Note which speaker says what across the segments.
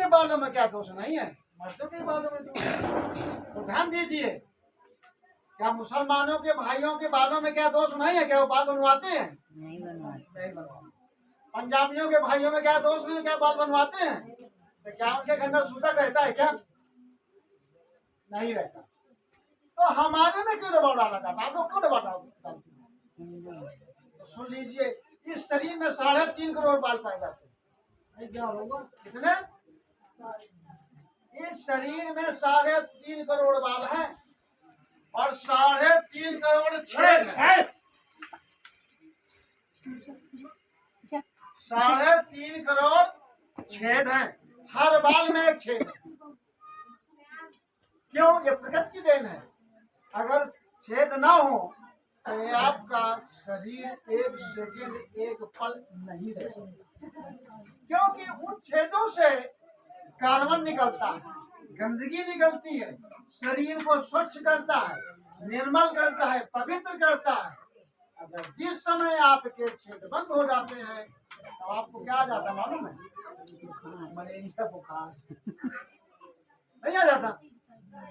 Speaker 1: बालों में क्या दोष नहीं है, मर्दों के बालों में दोष है। तो ध्यान दीजिए, क्या मुसलमानों के भाइयों के बालों में क्या दोष नहीं है? क्या वो बाल बनवाते हैं?
Speaker 2: नहीं बनवाते।
Speaker 1: नहीं बनवाते। पंजाबियों के भाइयों में क्या दोष नहीं है? क्या बाल बनवाते हैं? तो क्या उनके घर में सूतक रहता है क्या? नहीं रहता। तो हमारे में क्यों दबाव डाला जाता है? आप लोग क्यों दबाव डालते हैं? तो सुन लीजिए, इस शरीर में 3.5 करोड़ बाल पाए जाते हैं। क्या होगा? कितने? इस शरीर में 3.5 करोड़ बाल हैं और 3.5 करोड़ छेद हैं। 3.5 करोड़ छेद हैं, हर बाल में एक छेद है। क्यों? ये प्रकृति की देन है। अगर छेद ना हो तो ये आपका शरीर एक सेकंड, एक पल नहीं रह सकता, क्योंकि उन छेदों से कार्बन निकलता है, गंदगी निकलती है, शरीर को स्वच्छ करता है, निर्मल करता है, पवित्र करता है। अगर जिस समय आपके छेद बंद हो जाते हैं तो आपको क्या आ जाता मालूम है? मलेरिया, बुखार नहीं आ जाता,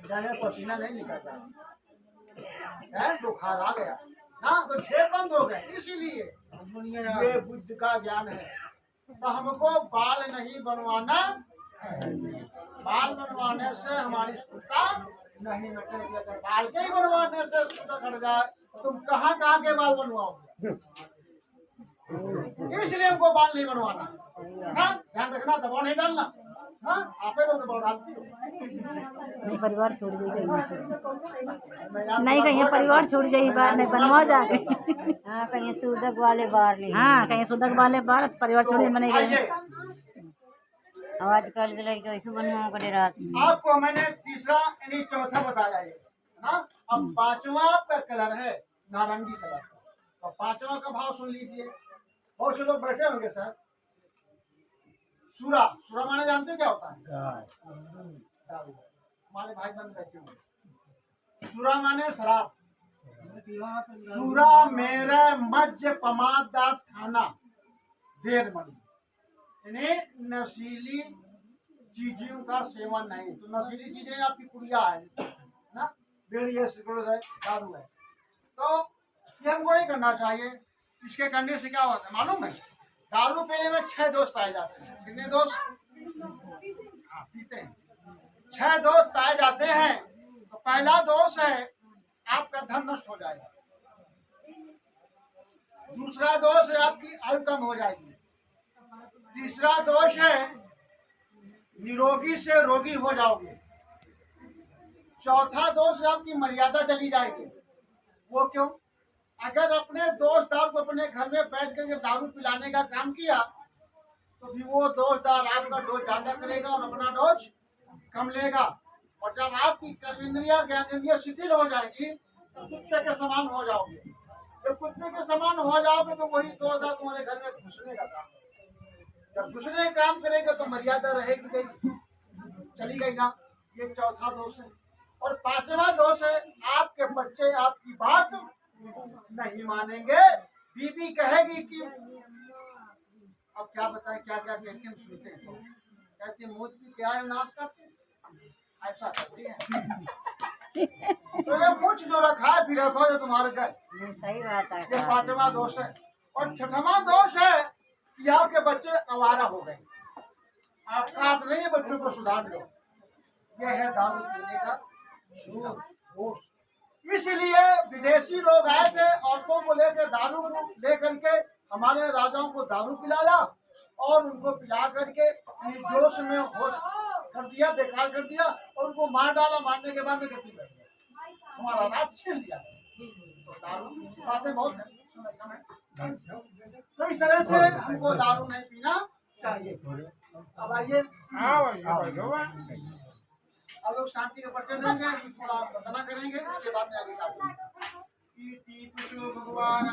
Speaker 1: जाने पसीना नहीं निकलता है, बुखार आ गया ना, तो छेद बंद हो गए। इसीलिए ये बुद्ध का ज्ञान है। तो हमको बाल नहीं बनवाना है। बाल बनवाने से हमारी शुद्धता नहीं मिटेगी। अगर बाल के ही बनवाने से शुद्धता घट जाए तो तुम कहाँ कहाँ के बाल बनवाओगे? इसलिए हमको बाल नहीं बनवाना। हाँ, ध्यान रखना, दबाव नहीं डालना। हाँ, आपे लोग दबाव डालती हो।
Speaker 2: नहीं परिवार छोड़ जाइए, नहीं कहीं परिवार छोड़ जाइए, बार नहीं बनवा जाके। हाँ कहीं सूदक वाले बार नहीं, हाँ कहीं सूदक वाले बार परिवार छोड़े मने गए। आवाज कर दिला कि ऐसे बनवाओ करे रात।
Speaker 1: आपको मैंने तीसरा यानी चौथा बताया है ना। अब पांचवा आपका कलर है नारंगी कलर। तो पांचवा का भाव सुन लीजिए। बहुत से लोग बैठे होंगे सर। सूरा, सूरा माने जानते हो क्या होता है? दारू। हमारे भाई बंद बैठे होंगे। सूरा माने शराब। सूरा मेरे मध्य पमादा थाना देर मणि, यानी नशीली चीजों का सेवन नहीं। तो नशीली चीजें आपकी पुड़िया है ना, बीड़ी है, सिगरेट है, दारू है, तो ये हमको नहीं करना चाहिए। इसके करने से क्या होता है मालूम है? दारू पीने में 6 दोष पाए जाते हैं। कितने दोष? हाँ, पीते हैं 6 दोष पाए जाते हैं। तो पहला दोष है आपका धन नष्ट हो जाएगा। दूसरा दोष है आपकी आयु कम हो जाएगी। तीसरा दोष है निरोगी से रोगी हो जाओगे। चौथा दोष है आपकी मर्यादा चली जाएगी। वो क्यों? अगर अपने दोस्तदार को अपने घर में बैठ करके दारू पिलाने का काम किया तो फिर वो दोस्तदार आपका डोज ज्यादा करेगा और अपना डोज कम लेगा। और जब आपकी कर्मेंद्रिया ज्ञानेंद्रिया शिथिल हो जाएगी तो कुत्ते के समान हो जाओगे। जब कुत्ते के समान हो जाओगे तो वही दोस्तदार तुम्हारे घर में घुसने का काम, जब घुसने का काम करेगा तो मर्यादा रहेगी गई, चली गई ना। ये चौथा दोष है। और पांचवा दोष है आपके बच्चे आपकी बात नहीं मानेंगे। बीबी कहेगी कि अब क्या बताएं, क्या क्या कहते हैं सुनते हैं, कहते हैं मौत की क्या है नाश करते हैं, ऐसा करती है। तो ये कुछ जो रखा है फिर रखो जो तुम्हारे घर।
Speaker 2: सही बात है।
Speaker 1: ये पांचवा दोष है। और छठवां दोष है कि आपके बच्चे आवारा हो गए। आपका हाथ नहीं है बच्चों को सुधार लो। यह है दारू पीने का दोष। इसलिए विदेशी लोग आए थे, औरतों को लेकर दारू लेकर के हमारे राजाओं को दारू पिलाया और उनको पिला करके जोश में होश कर दिया, बेकार कर दिया और उनको मार डाला। मारने के बाद में गति कर दिया, हमारा राज छीन लिया। तो दारू की बातें बहुत है। तो इस तरह से हमको दारू नहीं पीना चाहिए। अब आइए, अब लोग शांति का परिचय देंगे, थोड़ा प्रार्थना करेंगे, उसके बाद में आगे का भगवान